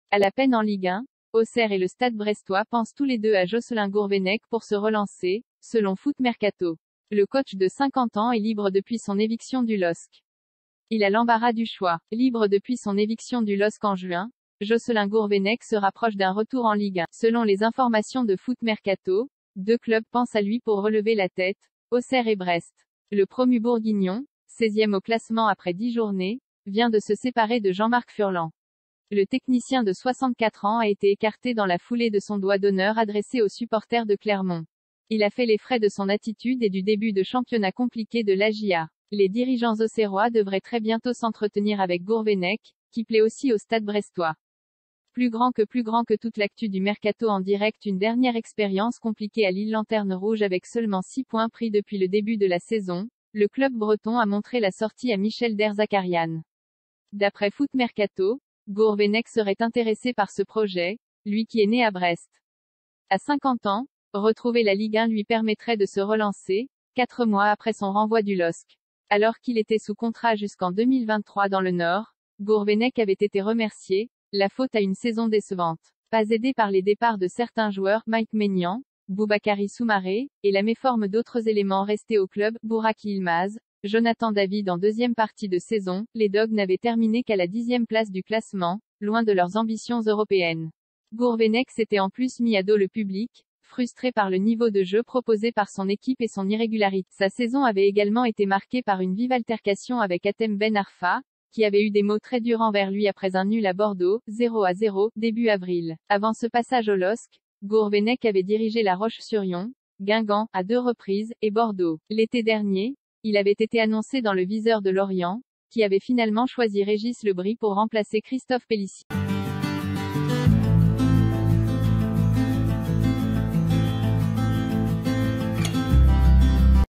À la peine en Ligue 1, Auxerre et le Stade brestois pensent tous les deux à Jocelyn Gourvenec pour se relancer, selon Foot Mercato. Le coach de 50 ans est libre depuis son éviction du LOSC. Il a l'embarras du choix. Libre depuis son éviction du LOSC en juin, Jocelyn Gourvenec se rapproche d'un retour en Ligue 1. Selon les informations de Foot Mercato, deux clubs pensent à lui pour relever la tête, Auxerre et Brest. Le promu bourguignon, 16e au classement après 10 journées, vient de se séparer de Jean-Marc Furlan. Le technicien de 64 ans a été écarté dans la foulée de son doigt d'honneur adressé aux supporters de Clermont. Il a fait les frais de son attitude et du début de championnat compliqué de l'AJA. Les dirigeants auxerrois devraient très bientôt s'entretenir avec Gourvenec, qui plaît aussi au Stade brestois. Plus grand que toute l'actu du mercato en direct, une dernière expérience compliquée à Lille Lanterne Rouge avec seulement 6 points pris depuis le début de la saison. Le club breton a montré la sortie à Michel Derzakarian. D'après Foot Mercato, Gourvenec serait intéressé par ce projet, lui qui est né à Brest. À 50 ans, retrouver la Ligue 1 lui permettrait de se relancer, 4 mois après son renvoi du LOSC. Alors qu'il était sous contrat jusqu'en 2023 dans le Nord, Gourvenec avait été remercié, la faute à une saison décevante. Pas aidé par les départs de certains joueurs, Mike Maignan, Boubakary Soumaré, et la méforme d'autres éléments restés au club, Bouraki Yilmaz, Jonathan David en deuxième partie de saison, les Dogs n'avaient terminé qu'à la 10e place du classement, loin de leurs ambitions européennes. Gourvenec s'était en plus mis à dos le public, frustré par le niveau de jeu proposé par son équipe et son irrégularité. Sa saison avait également été marquée par une vive altercation avec Hatem Ben Arfa, qui avait eu des mots très durs envers lui après un nul à Bordeaux, 0-0, début avril. Avant ce passage au LOSC, Gourvenec avait dirigé La Roche-sur-Yon, Guingamp, à 2 reprises, et Bordeaux. L'été dernier, il avait été annoncé dans le viseur de Lorient, qui avait finalement choisi Régis Lebris pour remplacer Christophe Pélissier.